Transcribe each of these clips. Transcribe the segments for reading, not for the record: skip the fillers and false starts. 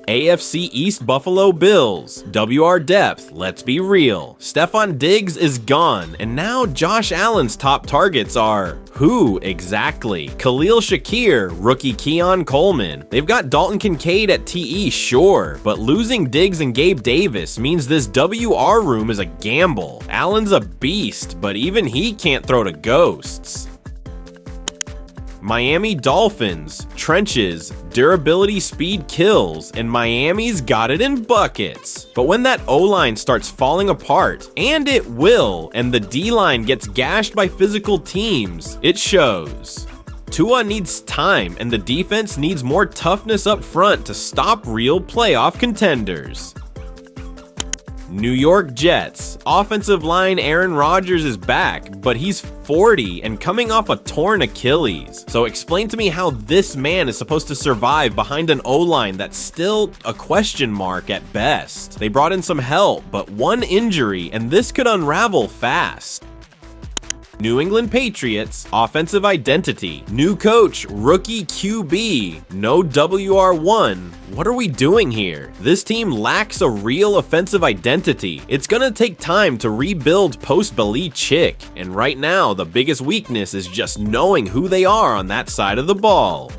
AFC East Buffalo Bills. WR depth, let's be real. Stefon Diggs is gone, and now Josh Allen's top targets are who exactly? Khalil Shakir, rookie Keon Coleman. They've got Dalton Kincaid at TE, sure, but losing Diggs and Gabe Davis means this WR room is a gamble. Allen's a beast, but even he can't throw to ghosts. Miami Dolphins, trenches, durability, speed kills, and Miami's got it in buckets. But when that O-line starts falling apart, and it will, and the D-line gets gashed by physical teams, it shows. Tua needs time, and the defense needs more toughness up front to stop real playoff contenders. New York Jets. Offensive line Aaron Rodgers is back, but he's 40 and coming off a torn Achilles. So explain to me how this man is supposed to survive behind an O-line that's still a question mark at best. They brought in some help, but one injury and this could unravel fast. New England Patriots, offensive identity, new coach, rookie QB, no WR1. What are we doing here? This team lacks a real offensive identity. It's gonna take time to rebuild post-Belichick, and right now the biggest weakness is just knowing who they are on that side of the ball.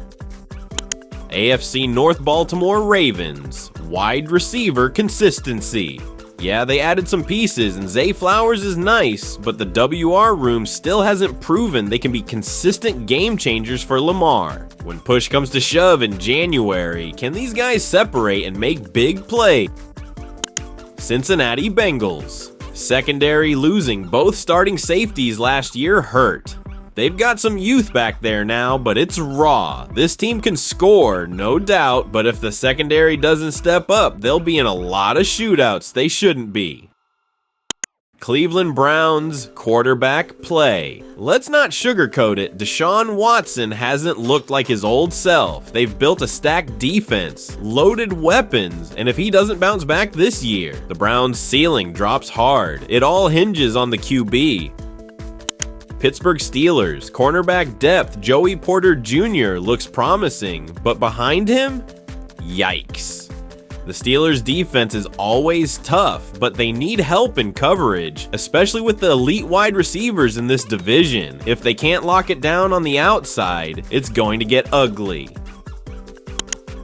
AFC North Baltimore Ravens, wide receiver consistency. Yeah, they added some pieces, and Zay Flowers is nice, but the WR room still hasn't proven they can be consistent game changers for Lamar. When push comes to shove in January, can these guys separate and make big plays? Cincinnati Bengals. Secondary losing both starting safeties last year hurt. They've got some youth back there now, but it's raw. This team can score, no doubt, but if the secondary doesn't step up, they'll be in a lot of shootouts they shouldn't be. Cleveland Browns quarterback play. Let's not sugarcoat it, Deshaun Watson hasn't looked like his old self. They've built a stacked defense, loaded weapons, and if he doesn't bounce back this year, the Browns' ceiling drops hard. It all hinges on the QB. Pittsburgh Steelers, cornerback depth Joey Porter Jr. looks promising, but behind him? Yikes. The Steelers' defense is always tough, but they need help in coverage, especially with the elite wide receivers in this division. If they can't lock it down on the outside, it's going to get ugly.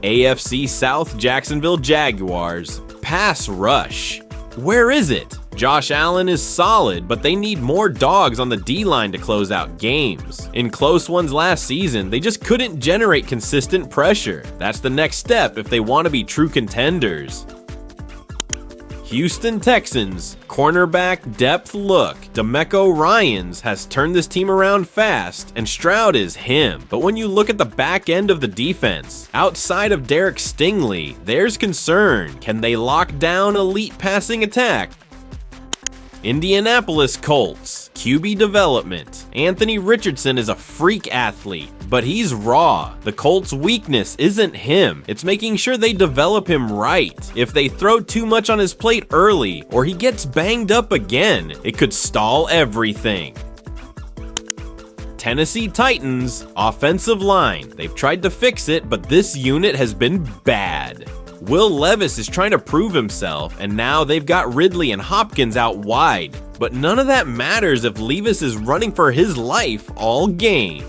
AFC South Jacksonville Jaguars, pass rush. Where is it? Josh Allen is solid, but they need more dogs on the D-line to close out games. In close ones last season, they just couldn't generate consistent pressure. That's the next step if they want to be true contenders. Houston Texans, cornerback depth look. DeMeco Ryans has turned this team around fast, and Stroud is him. But when you look at the back end of the defense, outside of Derek Stingley, there's concern. Can they lock down elite passing attack? Indianapolis Colts, QB development. Anthony Richardson is a freak athlete, but he's raw. The Colts' weakness isn't him, it's making sure they develop him right. If they throw too much on his plate early, or he gets banged up again, it could stall everything. Tennessee Titans, offensive line. They've tried to fix it, but this unit has been bad. Will Levis is trying to prove himself, and now they've got Ridley and Hopkins out wide. But none of that matters if Levis is running for his life all game.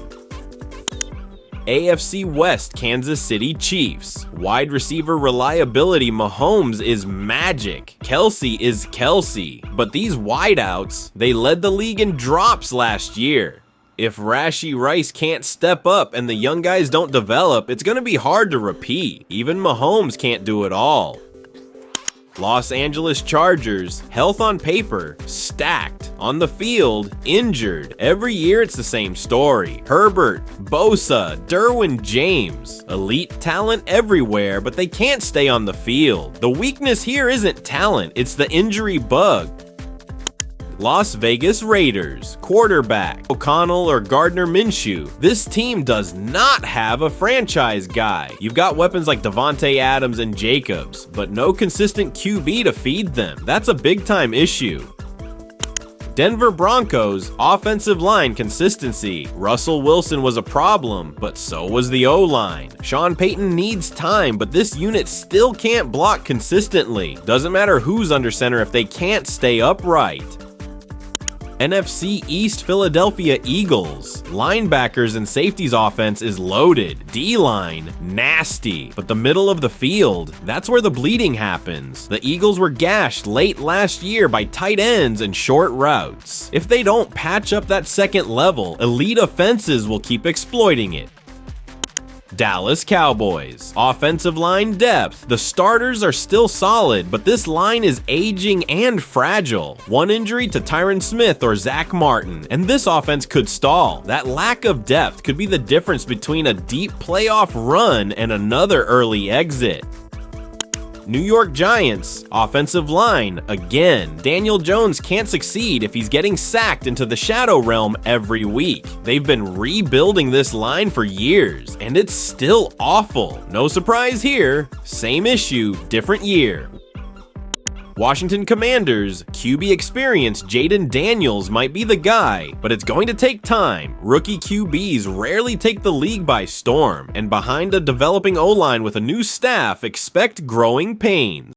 AFC West Kansas City Chiefs. Wide receiver reliability Mahomes is magic. Kelsey is Kelsey. But these wideouts, they led the league in drops last year. If Rashee Rice can't step up and the young guys don't develop, it's going to be hard to repeat. Even Mahomes can't do it all. Los Angeles Chargers, health on paper, stacked. On the field, injured. Every year it's the same story. Herbert, Bosa, Derwin James. Elite talent everywhere, but they can't stay on the field. The weakness here isn't talent, it's the injury bug. Las Vegas Raiders, quarterback, O'Connell or Gardner Minshew. This team does not have a franchise guy. You've got weapons like Devontae Adams and Jacobs, but no consistent QB to feed them. That's a big time issue. Denver Broncos, offensive line consistency. Russell Wilson was a problem, but so was the O-line. Sean Payton needs time, but this unit still can't block consistently. Doesn't matter who's under center if they can't stay upright. NFC East Philadelphia Eagles. Linebackers and safeties offense is loaded. D-line, nasty. But the middle of the field, that's where the bleeding happens. The Eagles were gashed late last year by tight ends and short routes. If they don't patch up that second level, elite offenses will keep exploiting it. Dallas Cowboys. Offensive line depth. The starters are still solid, but this line is aging and fragile. One injury to Tyron Smith or Zach Martin, and this offense could stall. That lack of depth could be the difference between a deep playoff run and another early exit. New York Giants, offensive line, again. Daniel Jones can't succeed if he's getting sacked into the shadow realm every week. They've been rebuilding this line for years, and it's still awful. No surprise here, same issue, different year. Washington Commanders, QB experience Jaden Daniels might be the guy, but it's going to take time. Rookie QBs rarely take the league by storm, and behind a developing O-line with a new staff, expect growing pains.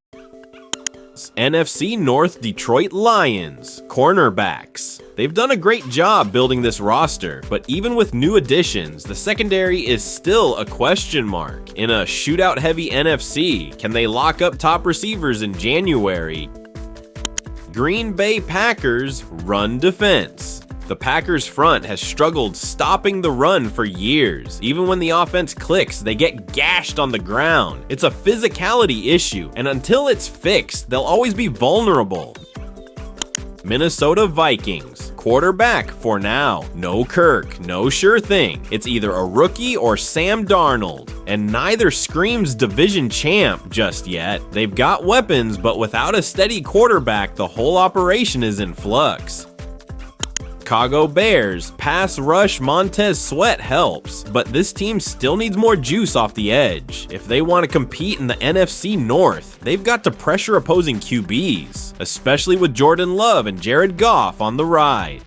NFC North Detroit Lions, cornerbacks. They've done a great job building this roster, but even with new additions, the secondary is still a question mark. In a shootout-heavy NFC, can they lock up top receivers in January? Green Bay Packers, run defense. The Packers front has struggled stopping the run for years. Even when the offense clicks, they get gashed on the ground. It's a physicality issue, and until it's fixed, they'll always be vulnerable. Minnesota Vikings, quarterback for now. No Kirk, no sure thing. It's either a rookie or Sam Darnold, and neither screams division champ just yet. They've got weapons, but without a steady quarterback, the whole operation is in flux. Chicago Bears, pass rush Montez Sweat helps, but this team still needs more juice off the edge. If they want to compete in the NFC North, they've got to pressure opposing QBs, especially with Jordan Love and Jared Goff on the ride.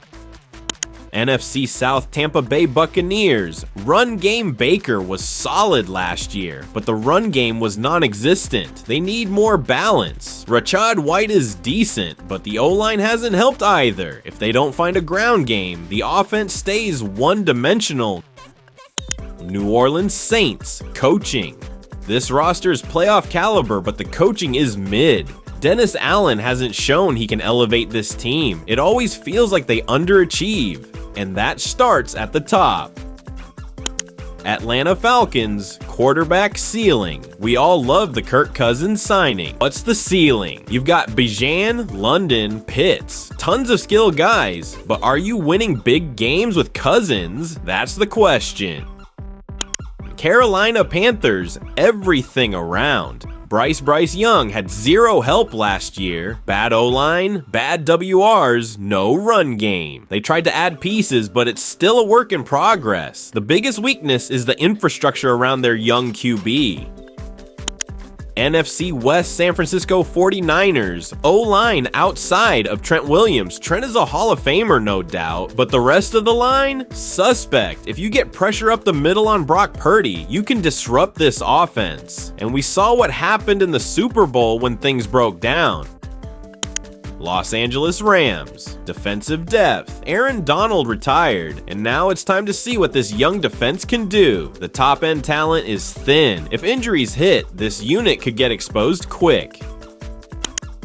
NFC South Tampa Bay Buccaneers. Run game Baker was solid last year, but the run game was non-existent. They need more balance. Rashad White is decent, but the O-line hasn't helped either. If they don't find a ground game, the offense stays one-dimensional. New Orleans Saints, coaching. This roster's playoff caliber, but the coaching is mid. Dennis Allen hasn't shown he can elevate this team. It always feels like they underachieve, and that starts at the top. Atlanta Falcons, quarterback ceiling. We all love the Kirk Cousins signing. What's the ceiling? You've got Bijan, London, Pitts, tons of skilled guys, but are you winning big games with Cousins? That's the question. Carolina Panthers, everything around. Bryce Young had zero help last year. Bad O-line, bad WRs, no run game. They tried to add pieces, but it's still a work in progress. The biggest weakness is the infrastructure around their young QB. NFC West San Francisco 49ers, O-line outside of Trent Williams. Trent is a Hall of Famer, no doubt, but the rest of the line, suspect. If you get pressure up the middle on Brock Purdy, you can disrupt this offense. And we saw what happened in the Super Bowl when things broke down. Los Angeles Rams, defensive depth. Aaron Donald retired, and now it's time to see what this young defense can do. The top-end talent is thin. If injuries hit, this unit could get exposed quick.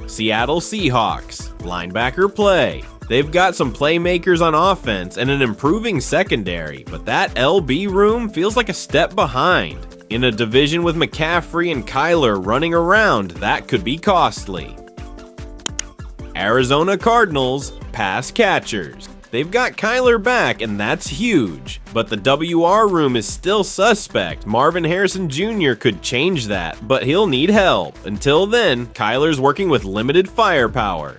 Seattle Seahawks, linebacker play. They've got some playmakers on offense and an improving secondary, but that LB room feels like a step behind. In a division with McCaffrey and Kyler running around, that could be costly. Arizona Cardinals, pass catchers. They've got Kyler back, and that's huge, but the WR room is still suspect. Marvin Harrison Jr. could change that, but he'll need help. Until then, Kyler's working with limited firepower.